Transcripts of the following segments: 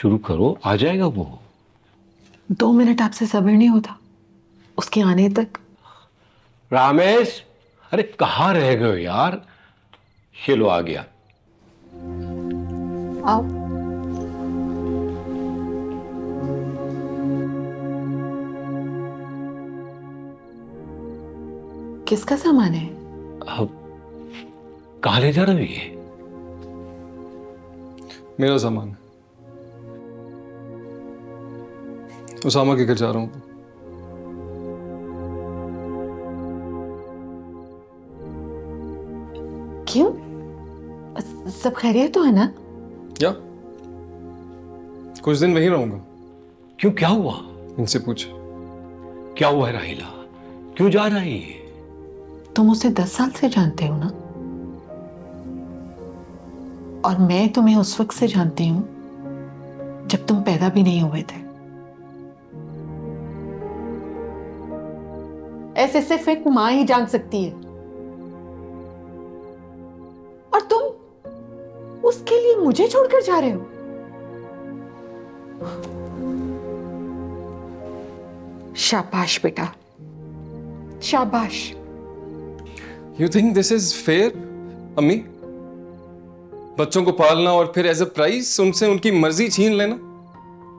शुरू करो, आ जाएगा वो। 2 मिनट आपसे सब्र नहीं होता उसके आने तक? रामेश, अरे कहाँ रह गए हो यार? ये लो आ गया। आओ। किसका सामान है? अब कहाँ ले जा रहे हो ये? मेरा सामान है। उसामा के घर जा रहा हूँ। क्यों? सब खैरियत तो है ना? क्या? कुछ दिन वहीं रहूंगा। क्यों, क्या हुआ? इनसे पूछ। क्या हुआ है राहिला? क्यों जा रहा है ये? तुम उसे 10 साल से जानते हो ना, और मैं तुम्हें उस वक्त से जानती हूं जब तुम पैदा भी नहीं हुए थे। ऐसे सिर्फ एक मां ही जान सकती है, और तुम उसके लिए मुझे छोड़कर जा रहे हो। शाबाश बेटा, शाबाश। You think this is fair अम्मी? बच्चों को पालना और फिर एज अ प्राइस उनसे उनकी मर्जी छीन लेना?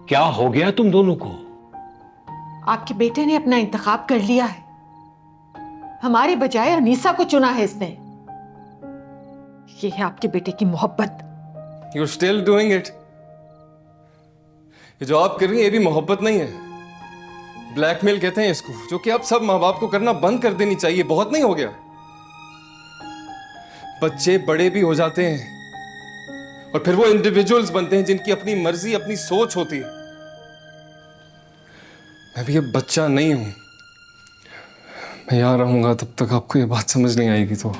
क्या हो गया तुम दोनों को? आपके बेटे ने अपना इंतखाब कर लिया है। हमारे बजाय अनीसा को चुना है इसने। ये है आपके बेटे की मोहब्बत। You are still doing it. ये जो आप कर रही हैं ये भी मोहब्बत नहीं है, ब्लैकमेल कहते हैं इसको, जो कि आप सब माँ बाप को करना बंद कर देनी चाहिए। बहुत नहीं हो गया? बच्चे बड़े भी हो जाते हैं और फिर वो इंडिविजुअल्स बनते हैं जिनकी अपनी मर्जी, अपनी सोच होती है। मैं भी अब बच्चा नहीं हूं। मैं यहाँ रहूंगा तब तक आपको ये बात समझ नहीं आएगी। तो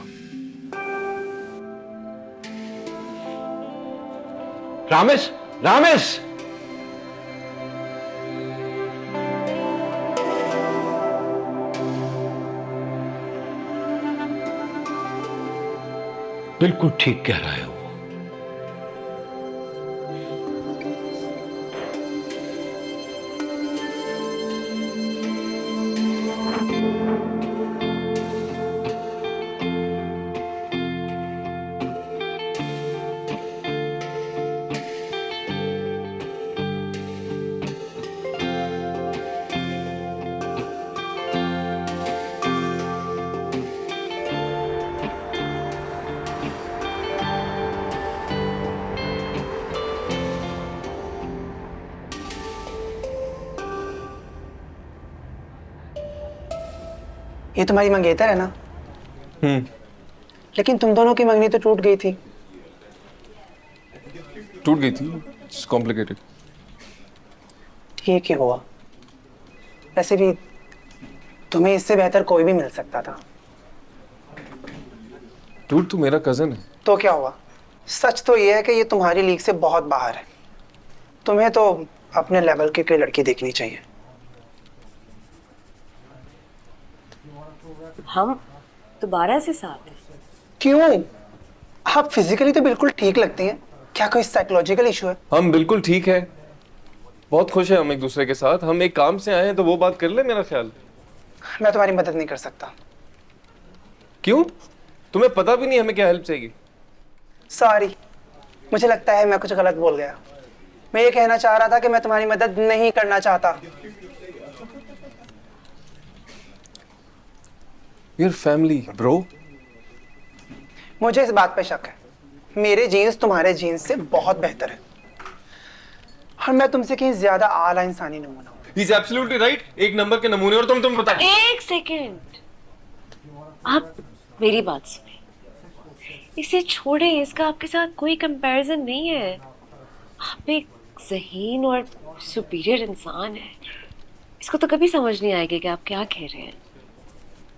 रामेश, रामेश! बिल्कुल ठीक कह रहा है वो। ये तुम्हारी मंगेतर है ना? लेकिन तुम दोनों की मंगनी तो टूट गई थी। टूट गई थी? It's complicated. ठीक ही हुआ। वैसे भी तुम्हें इससे बेहतर कोई भी मिल सकता था। टूट तो मेरा कजन है। तो क्या हुआ? सच तो ये है कि ये तुम्हारी लीग से बहुत बाहर है। तुम्हें तो अपने लेवल की कोई लड़की देखनी चाहिए। हम दोबारा से साथ हैं। क्यों? आप फिजिकली तो बिल्कुल ठीक लगती हैं। क्या कोई साइकोलॉजिकल इशू है? हम बिल्कुल ठीक है, बहुत खुश है हम एक दूसरे के साथ। हम एक काम से आए हैं तो वो बात कर ले। मेरा ख्याल मैं तुम्हारी मदद नहीं कर सकता। क्यों? तुम्हें पता भी नहीं हमें क्या हेल्प चाहिए? सॉरी, मुझे लगता है मैं कुछ गलत बोल गया। मैं ये कहना चाह रहा था कि मैं तुम्हारी मदद नहीं करना चाहता। Your family, bro. मुझे इस बात पे शक है। मेरे जीन्स तुम्हारे जीन्स से बहुत बेहतर है, और मैं तुमसे कहीं ज्यादा आला इंसानी नमूना हूं। He's absolutely right. एक नंबर के नमूने। और तुम बताओ। एक सेकेंड, आप मेरी बात सुने। इसे छोड़े, इसका आपके साथ कोई कंपैरिजन नहीं है। आप एक ज़हीन और सुपीरियर इंसान है। इसको तो कभी समझ नहीं आएगा कि आप क्या कह रहे हैं।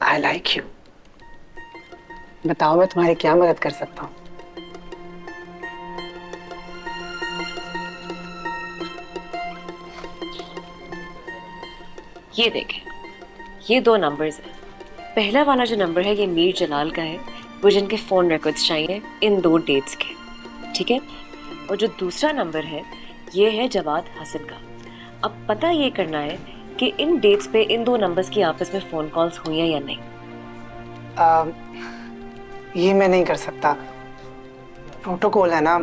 I like you. बताओ मैं तुम्हारी क्या मदद कर सकता हूँ? ये देखें, ये 2 नंबर्स हैं। पहला वाला जो नंबर है ये मीर जलाल का है, वो जिनके फ़ोन रिकॉर्ड्स चाहिए इन 2 डेट्स के, ठीक है? और जो दूसरा नंबर है ये है जवाद हसन का। अब पता ये करना है कि इन डेट्स पे इन दो नंबर्स की आपस में फोन कॉल्स हुई हैं या नहीं। ये मैं नहीं कर सकता, प्रोटोकॉल है ना,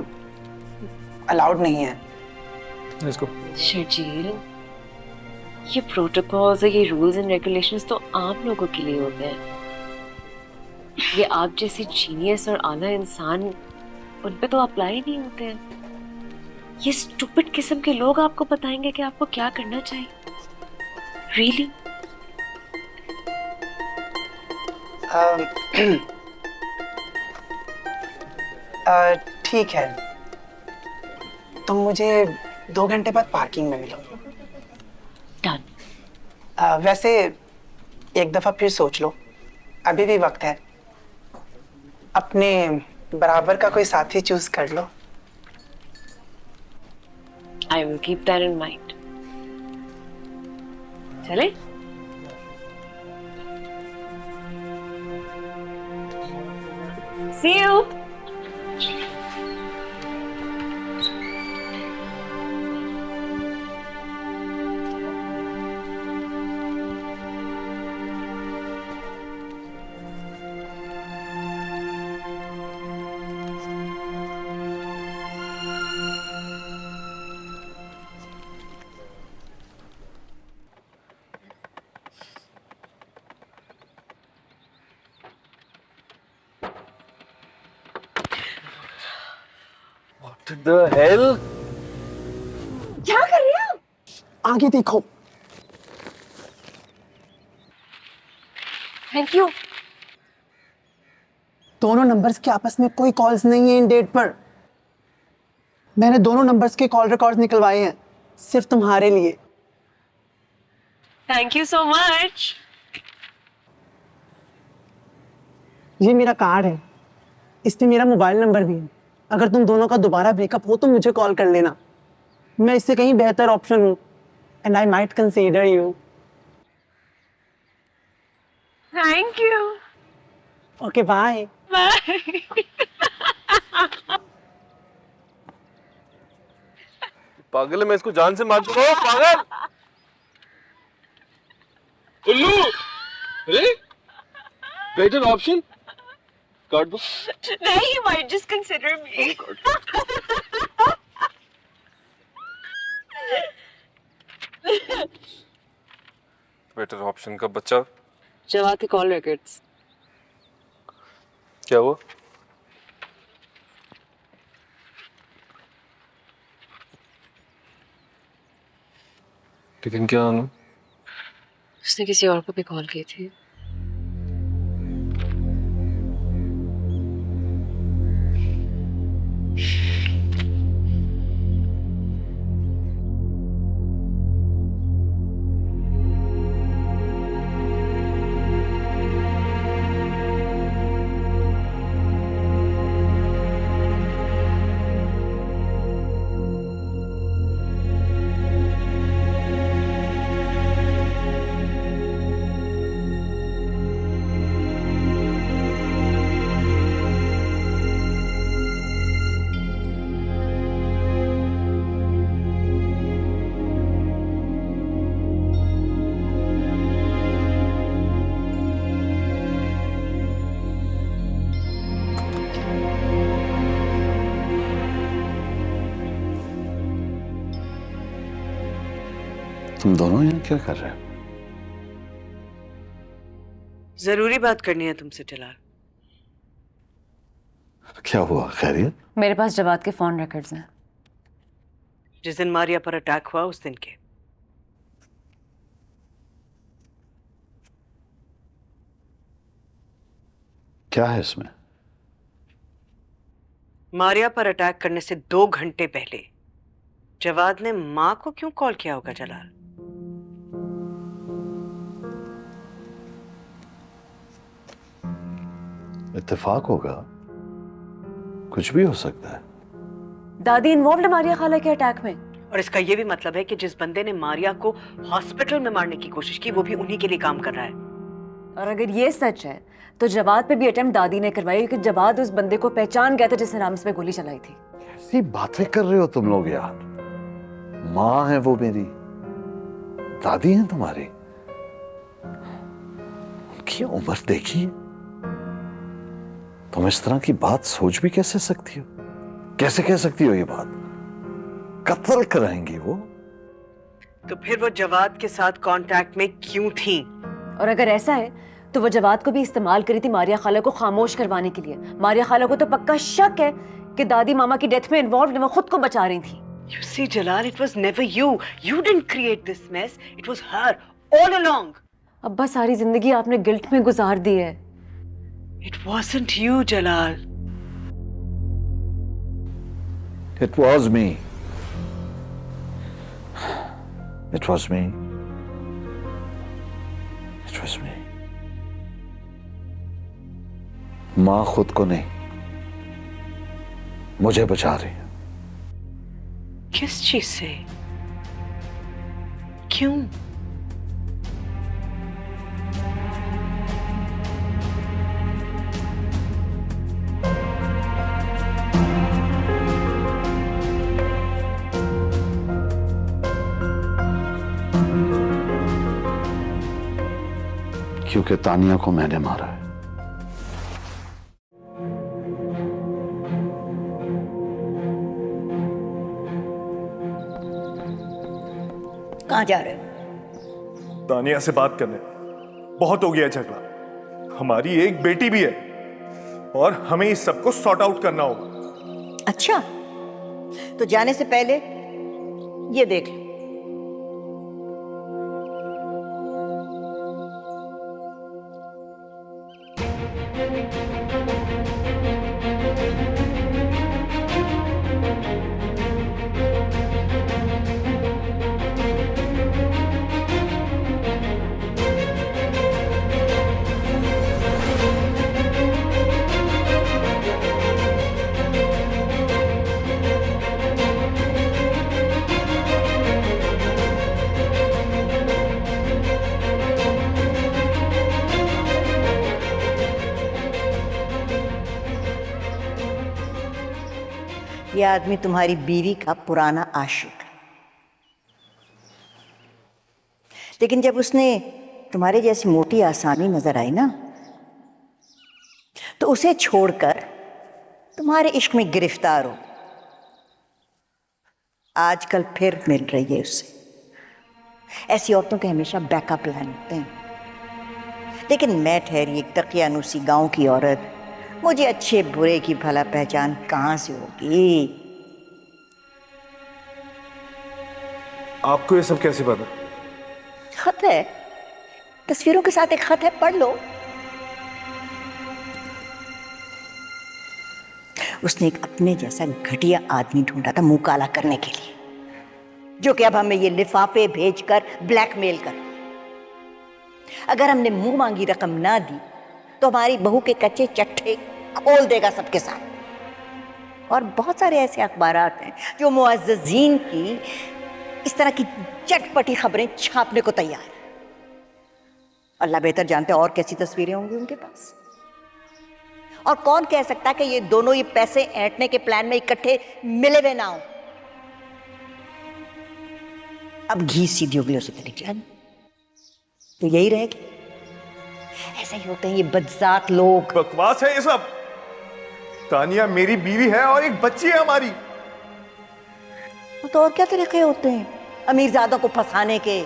अलाउड नहीं है। इसको शर्जील, ये प्रोटोकॉल्स और ये रूल्स एंड रेगुलेशंस तो आम लोगों के लिए होते हैं। ये आप जैसे जीनियस और आला इंसान उन पे तो अप्लाई नहीं होते हैं। ये स्टूपिड किस्म के लोग आपको बताएंगे कि आपको क्या करना चाहिए। रियली ठीक है, तुम मुझे 2 घंटे बाद पार्किंग में मिलो। डन। वैसे एक दफा फिर सोच लो, अभी भी वक्त है। अपने बराबर का कोई साथी चूज कर लो। I will keep that in mind. चले? See you. The hell. क्या कर रहे हो? आगे देखो। Thank you. दोनों नंबर्स के आपस में कोई कॉल्स नहीं है इन डेट पर। मैंने दोनों नंबर्स के कॉल रिकॉर्ड्स निकलवाए हैं सिर्फ तुम्हारे लिए। Thank you so much. ये मेरा कार्ड है, इसमें मेरा मोबाइल नंबर भी है। अगर तुम दोनों का दोबारा ब्रेकअप हो तो मुझे कॉल कर लेना। मैं इससे कहीं बेहतर ऑप्शन हूँ and I might consider you. Thank you. Okay bye. Bye. पागल है, मैं इसको जान से मार दूंगा। पागल उल्लू। अरे बेटर ऑप्शन काट दो। नहीं, you might just consider me. Better option का बच्चा। जवाब के कॉल रिकॉर्ड्स। क्या हुआ? लेकिन क्या अनु? उसने किसी और को भी कॉल की थी। तुम दोनों यहाँ क्या कर रहे हो? जरूरी बात करनी है तुमसे जलाल। क्या हुआ, खैरियत? मेरे पास जवाद के फोन रिकॉर्ड्स हैं। जिस दिन मारिया पर अटैक हुआ उस दिन के। क्या है इसमें? मारिया पर अटैक करने से 2 घंटे पहले जवाद ने मां को क्यों कॉल किया होगा जलाल? इत्तेफाक होगा, कुछ भी हो सकता है। दादी इन्वॉल्व है मारिया खाला के अटैक में। और इसका यह भी मतलब है कि जिस बंदे ने मारिया को हॉस्पिटल में मारने की कोशिश की वो भी उन्हीं के लिए काम कर रहा है। और अगर ये सच है तो जवाद पे भी अटेम्प्ट दादी ने करवाई, क्योंकि जवाद उस बंदे को पहचान गया था जिसने राम्स पे गोली चलाई थी। कैसी बातें कर रहे हो तुम लोग यार? माँ है वो मेरी, दादी हैं तुम्हारी, उनकी उम्र देखिए। तुम इस तरह की बात सोच भी कैसे सकती हो? कैसे कह सकती हो ये बात? कत्ल कराएंगी वो। तो फिर वो जवाद के साथ कांटेक्ट में क्यों थी? और अगर ऐसा है तो वो जवाद को भी इस्तेमाल करी थी मारिया खाला को खामोश करवाने के लिए। मारिया खाला को तो पक्का शक है कि दादी मामा की डेथ में इन्वॉल्व, वो खुद को बचा रही थी। You see, Jalal, it was never you. You didn't create this mess. It was her all along. अब्बा सारी जिंदगी आपने गिल्ट में गुजार दी है। It wasn't you, Jalal. It was me. It was me. It was me. मां खुद को नहीं, मुझे बचा रही है। किस चीज से? क्यों? क्योंकि तानिया को मैंने मारा है। कहाँ जा रहे हो? तानिया से बात करने। बहुत हो गया झगड़ा। हमारी एक बेटी भी है और हमें इस सबको सॉर्ट आउट करना होगा। अच्छा, तो जाने से पहले ये देख लो। ये आदमी तुम्हारी बीवी का पुराना आशिक है, लेकिन जब उसने तुम्हारे जैसी मोटी आसामी नजर आई ना, तो उसे छोड़कर तुम्हारे इश्क में गिरफ्तार हो। आजकल फिर मिल रही है उससे। ऐसी औरतों के हमेशा बैकअप प्लान होते हैं। लेकिन मैं ठहरी एक तकियानुसी गांव की औरत, मुझे अच्छे बुरे की भला पहचान कहां से होगी? आपको ये सब कैसे पता? खत है, तस्वीरों के साथ एक खत है, पढ़ लो। उसने एक अपने जैसा घटिया आदमी ढूंढा था मुंह काला करने के लिए, जो कि अब हमें ये लिफाफे भेजकर ब्लैकमेल कर। अगर हमने मुंह मांगी रकम ना दी तो हमारी बहू के कच्चे चट्टे खोल देगा सबके साथ। और बहुत सारे ऐसे अखबारात हैं जो मुअज़्ज़ज़ीन की इस तरह की चटपटी खबरें छापने को तैयार है। अल्लाह बेहतर जानते हैं और कैसी तस्वीरें होंगी उनके पास। और कौन कह सकता है कि ये दोनों ये पैसे ऐंठने के प्लान में इकट्ठे मिले हुए ना हो। अब घी सीधी उंगलियों से तली जाए तो यही रहेगी। ऐसे ही होते हैं ये बदजात लोग। बकवास है ये सब। तानिया मेरी बीवी है और एक बच्ची है हमारी। तो और क्या तरीके होते हैं अमीरजादों को फंसाने के?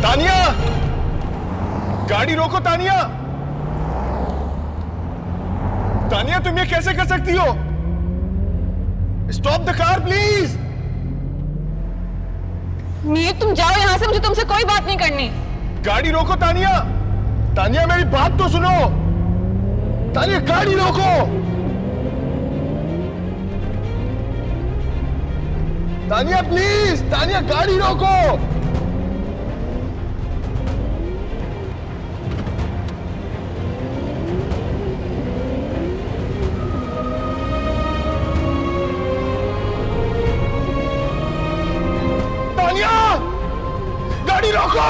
तानिया, गाड़ी रोको तानिया। तानिया, तुम ये कैसे कर सकती हो? Stop the car please. Mir, तुम जाओ यहाँ से, मुझे तुमसे कोई बात नहीं करनी। गाड़ी रोको तानिया। तानिया, मेरी बात तो सुनो। तानिया, गाड़ी रोको। तानिया प्लीज, तानिया गाड़ी रोको। तानिया, गाड़ी रोको।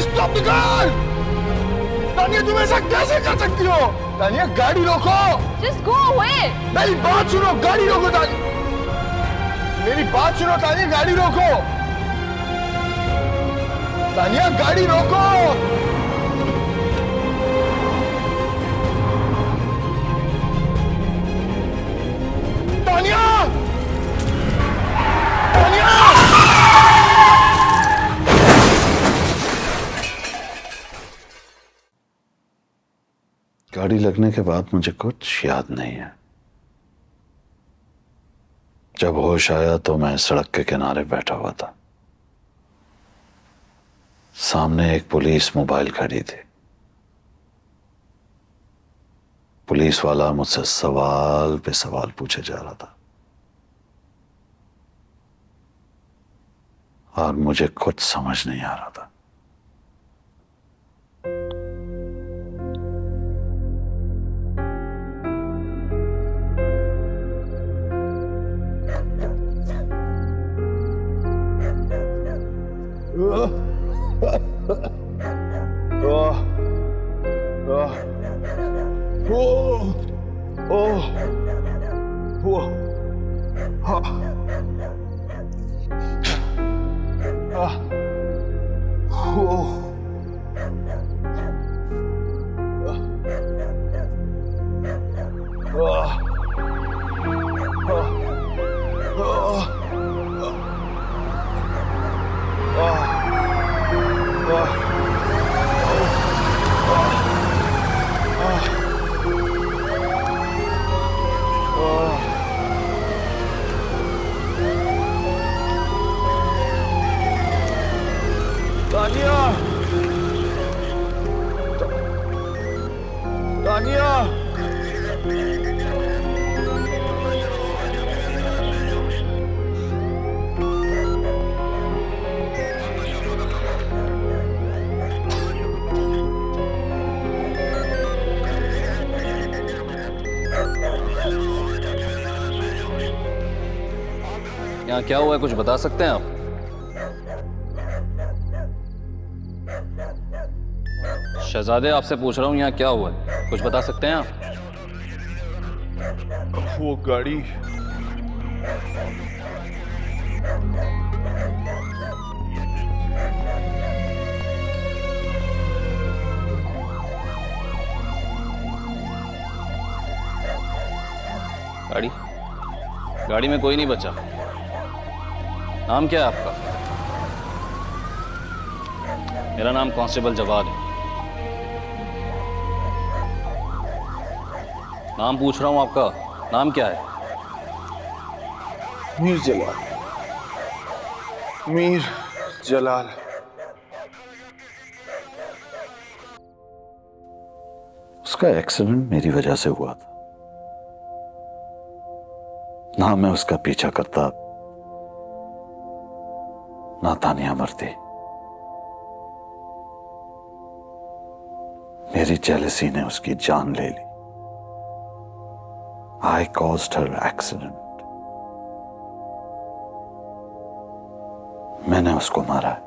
Stop the car. तानिया, तुम ऐसा कैसे कर सकती हो? तानिया, गाड़ी रोको। Just go away. मेरी बात सुनो, गाड़ी रोको तानिया। मेरी बात सुनो तानिया, गाड़ी रोको। तानिया, गाड़ी रोको। तानिया, तानिया। गाड़ी लगने के बाद मुझे कुछ याद नहीं है। जब होश आया तो मैं सड़क के किनारे बैठा हुआ था। सामने एक पुलिस मोबाइल खड़ी थी। पुलिस वाला मुझसे सवाल पे सवाल पूछे जा रहा था और मुझे कुछ समझ नहीं आ रहा था। तानिया, तानिया। यहाँ क्या हुआ है, कुछ बता सकते हैं आप? शहजादे, आपसे पूछ रहा हूँ, यहाँ क्या हुआ है, कुछ बता सकते हैं आप? वो गाड़ी, गाड़ी गाड़ी में कोई नहीं बचा। नाम क्या है आपका? मेरा नाम कांस्टेबल जवाद है। नाम पूछ रहा हूं आपका, नाम क्या है? मीर जलाल। मीर जलाल। उसका एक्सीडेंट मेरी वजह से हुआ था। ना मैं उसका पीछा करता, ना तानिया मरती। मेरी जेलसी ने उसकी जान ले ली। I caused her accident. मैंने उसको मारा है।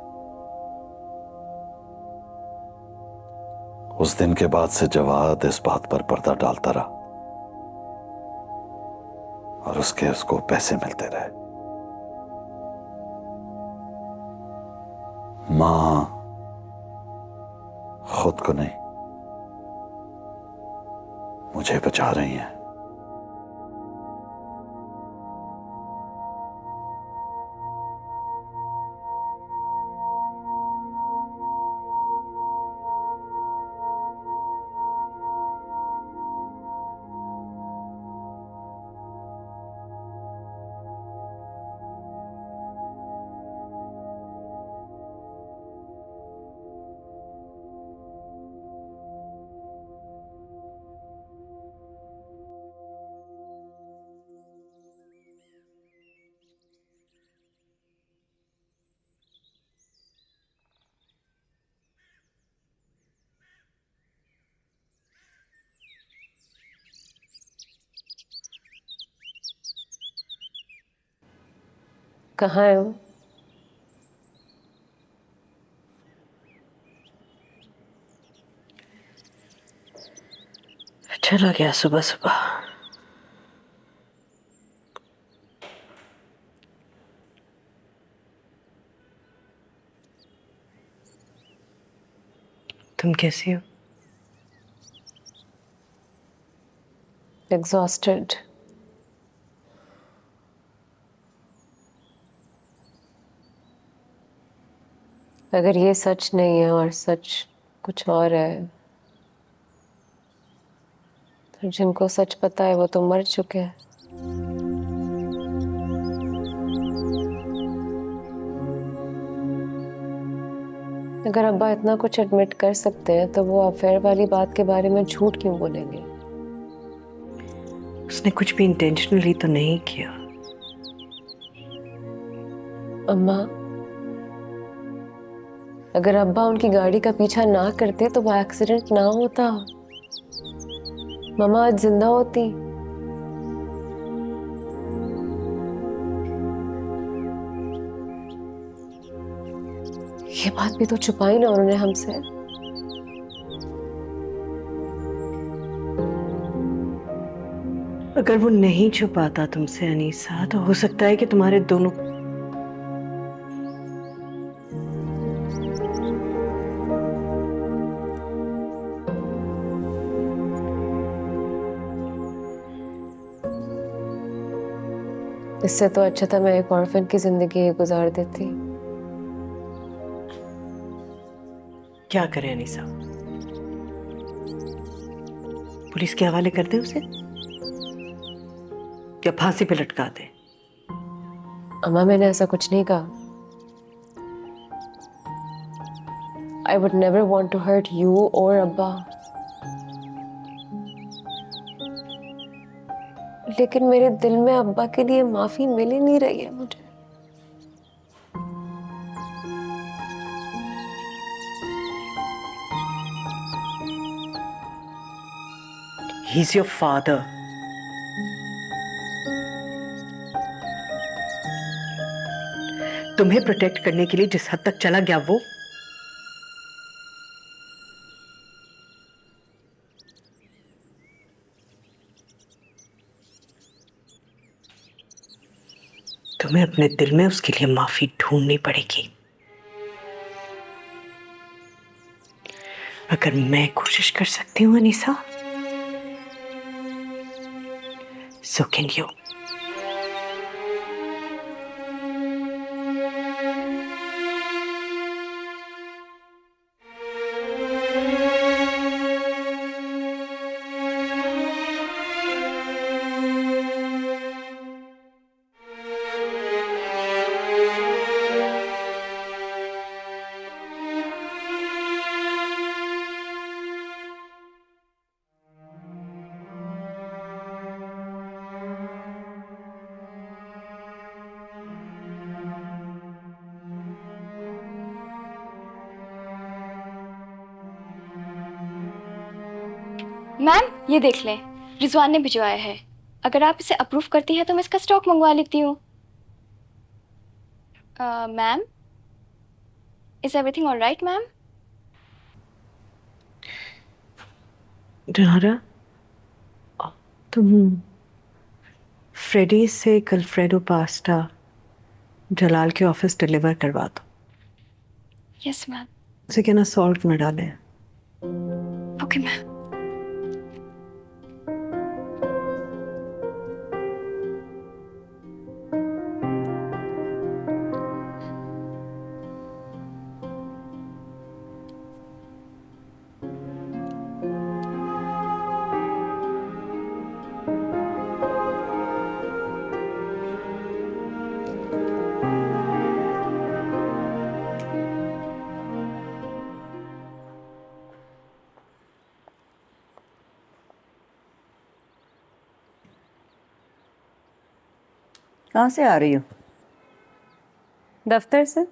उस दिन के बाद से जवाद इस बात पर पर्दा डालता रहा और उसको पैसे मिलते रहे। मां खुद को नहीं, मुझे बचा रही हैं। कहाँ है वो? चला गया सुबह सुबह। तुम कैसी हो? एग्जॉस्टेड। अगर ये सच नहीं है और सच कुछ और है, तो जिनको सच पता है वो तो मर चुके हैं। अगर अब्बा इतना कुछ एडमिट कर सकते हैं तो वो अफेयर वाली बात के बारे में झूठ क्यों बोलेंगे? उसने कुछ भी इंटेंशनली तो नहीं किया। अम्मा, अगर अब्बा उनकी गाड़ी का पीछा ना करते तो वो एक्सीडेंट ना होता, मम्मा आज जिंदा होती। ये बात भी तो छुपाई ना उन्होंने हमसे। अगर वो नहीं छुपाता तुमसे अनीसा, तो हो सकता है कि तुम्हारे दोनों इससे तो अच्छा था मैं एक ऑर्फन की जिंदगी गुजार देती। क्या करें अनीसा? पुलिस के हवाले कर दे उसे या फांसी पे लटका दे? अम्मा, मैंने ऐसा कुछ नहीं कहा। I would never want to hurt you or अब्बा। लेकिन मेरे दिल में अब्बा के लिए माफी मिल ही नहीं रही है मुझे। He's your father. तुम्हें प्रोटेक्ट करने के लिए जिस हद तक चला गया वो, तुम्हें अपने दिल में उसके लिए माफी ढूंढनी पड़ेगी। अगर मैं कोशिश कर सकती हूँ Anisa, so can you. Ma'am, ये देख लें, रिजवान ने भिजवाया है। अगर आप इसे अप्रूव करती हैं तो मैं इसका स्टॉक मंगवा लेती हूँ। Ma'am, is everything alright ma'am? डहारा, तुम फ्रेडी से कल्फ्रेडो पास्ता जलाल के ऑफिस डिलीवर करवा दो। Yes ma'am. उसे कहना सॉल्ट न डाले। Okay ma'am. कहाँ से आ रही हो? दफ्तर से।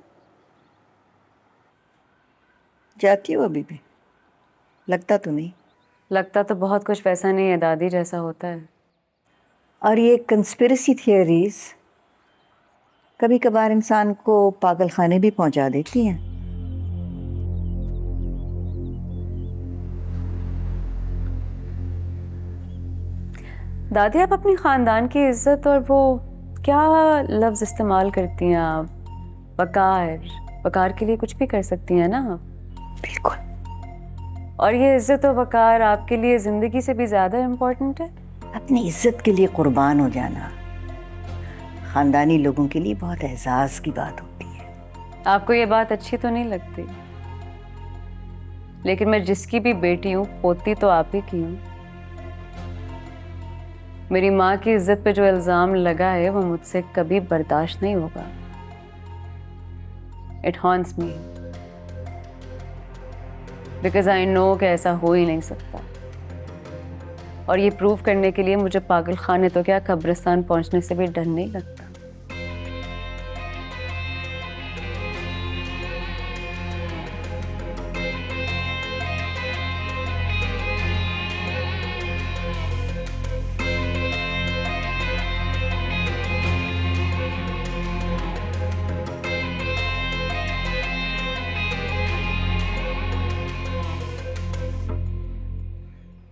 जाती हो अभी भी? लगता तो नहीं। लगता तो बहुत कुछ वैसा नहीं है दादी जैसा होता है। और ये कंस्पिरेसी थियरीज कभी कभार इंसान को पागल खाने भी पहुंचा देती हैं। दादी, आप अपनी खानदान की इज्जत और वो क्या लफ्ज इस्तेमाल करती हैं आप, वकार, वकार के लिए कुछ भी कर सकती हैं ना। बिल्कुल। और ये इज्जत और वकार आपके लिए जिंदगी से भी ज्यादा इम्पोर्टेंट है। अपनी इज्जत के लिए कुर्बान हो जाना खानदानी लोगों के लिए बहुत एहसास की बात होती है। आपको ये बात अच्छी तो नहीं लगती, लेकिन मैं जिसकी भी बेटी हूँ, पोती तो आप ही की हूँ। मेरी माँ की इज्जत पे जो इल्जाम लगा है वो मुझसे कभी बर्दाश्त नहीं होगा। It haunts me because I know कि ऐसा हो ही नहीं सकता। और ये प्रूव करने के लिए मुझे पागल खाने तो क्या, कब्रिस्तान पहुंचने से भी डर नहीं लगता।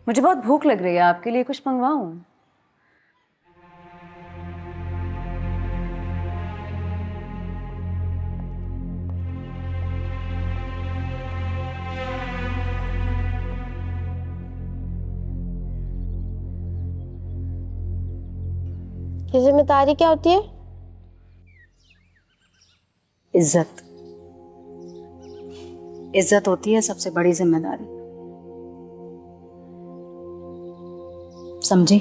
मुझे बहुत भूख लग रही है, आपके लिए कुछ मंगवाऊं? ये जिम्मेदारी क्या होती है? इज्जत। इज्जत होती है सबसे बड़ी जिम्मेदारी, समझी?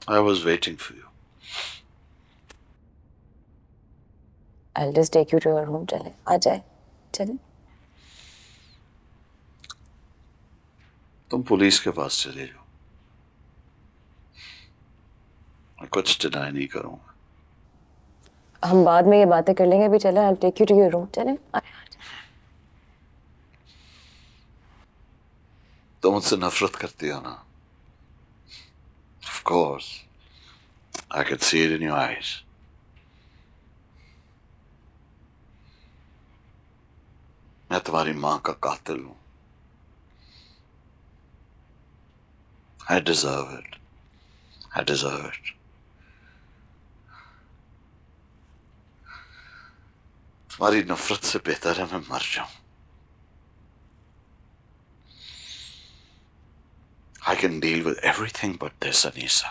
I was waiting for you. I'll just take you to your room. चले, आ जाए, चले। तुम पुलिस के पास चले जाओ, मैं कुछ डिनाई नहीं करूंगा। हम बाद में ये बातें कर लेंगे, अभी चले। I'll take you to your room. चले। तुम मुझसे नफरत करती हो ना? Of course, I could see it in your eyes. मैं तुम्हारी माँ का कातिल हूँ। I deserve it. I deserve it. तुम्हारी नफरत से बेहतर है मैं मर जाऊं। I can deal with everything but this, Anisa.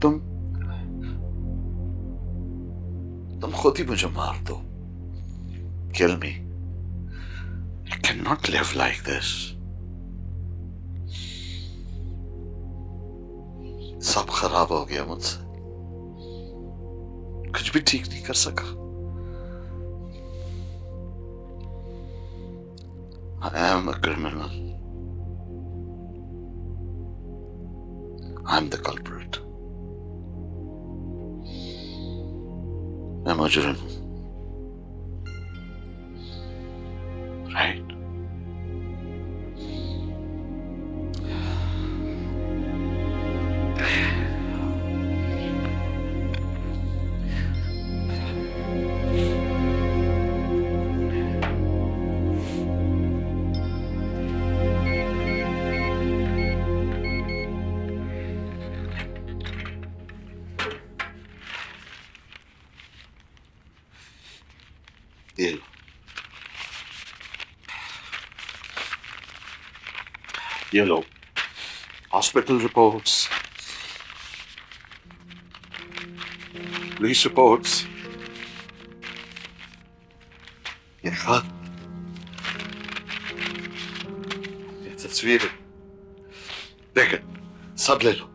तुम खुद ही मुझे मार दो. Kill me. I cannot live like this. सब खराब हो गया मुझसे. कुछ भी ठीक नहीं कर सका. I am a criminal. I'm the culprit. मैं मुजरिम हूं, राइट? ये लो। ये लो, हॉस्पिटल रिपोर्ट्स, पुलिस रिपोर्ट्स, ये खत, ये तस्वीरें, देख सब ले लो।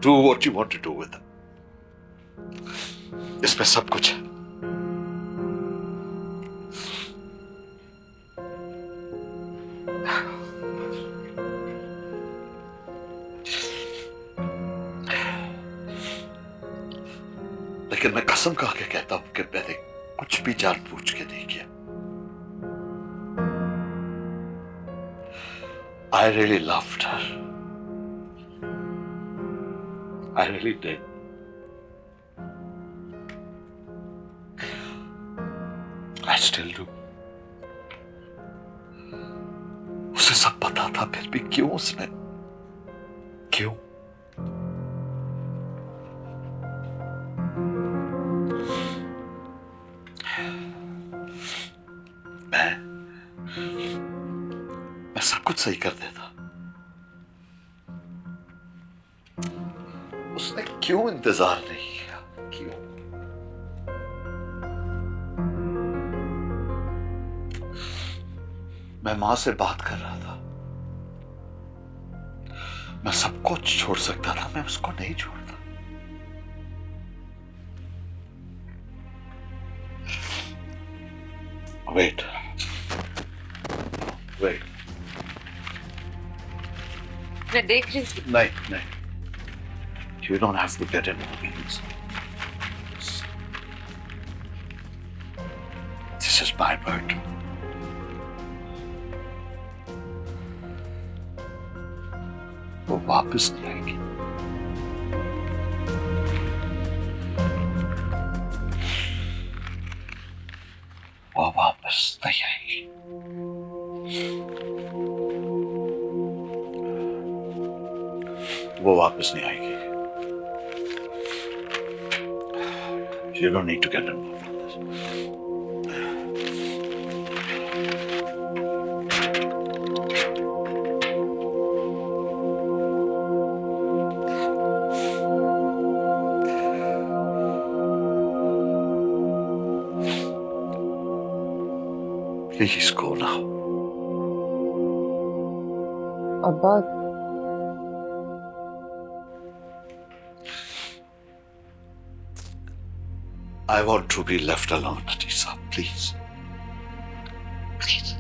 Do what you want to do with them. इसमें सब कुछ है। लेकिन मैं कसम खा के कहता हूं कि मैंने कुछ भी जानबूझ के नहीं किया। I really loved her. I really did. I still do. उसे सब पता था, फिर भी क्यों उसने, क्यों? मैं सब कुछ सही कर देता, उसने क्यों इंतजार नहीं किया? क्यों? मैं मां से बात कर रहा था, मैं सब कुछ छोड़ सकता था, मैं उसको नहीं छोड़ता। वेट, वेट, मैं देख रही हूँ। नहीं नहीं, you don't have to get involved. This is my bird. वो वापस नहीं आएगी। वो वापस नहीं आएगी। वो वापस नहीं आएगी। You don't need to get involved in this. Please go now. अब्बा, I want to be left alone, Anisa, please. Please.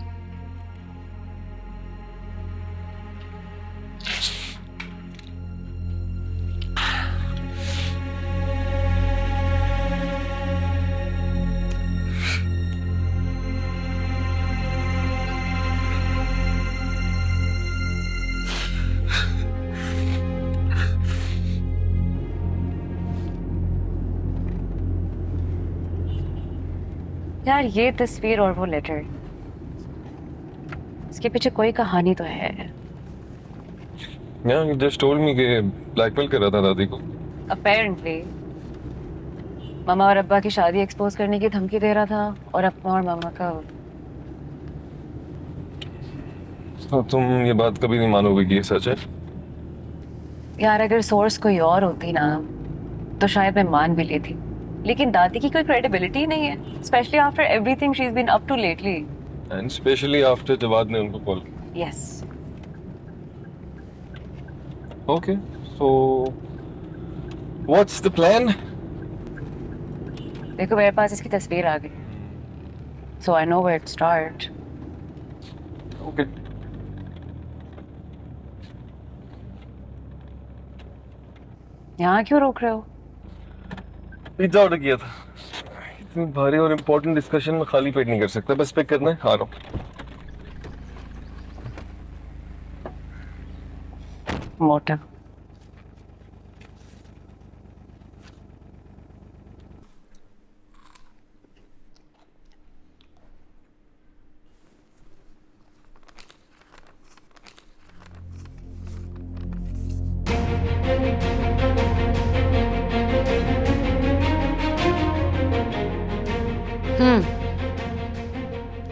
यार ये तस्वीर और वो लेटर, इसके पीछे कोई कहानी तो है। Yeah, he just told me कि ब्लैकमेल कर रहा था दादी को। Apparently, मामा और अब्बा की शादी एक्सपोज करने की धमकी दे रहा था, और अपना और मामा का। तो तुम ये बात कभी नहीं मानोगे कि ये सच है? यार अगर सोर्स कोई और होती ना तो शायद मैं मान भी लेती, लेकिन दादी की कोई क्रेडिबिलिटी नहीं है, specially after everything she is been up to lately, and specially after Jawad ने उनको कॉल किया। Yes. Okay, so what's the plan? देखो मेरे पास इसकी तस्वीर आ गई, so I know where to start. Okay, यहाँ क्यों रोक रहे हो? पिज्जा ऑर्डर किया था। इतनी भारी और इम्पोर्टेंट डिस्कशन में खाली पेट नहीं कर सकता। बस पिक करना है, आ रहा हूँ। मोटा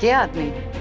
क्या आदमी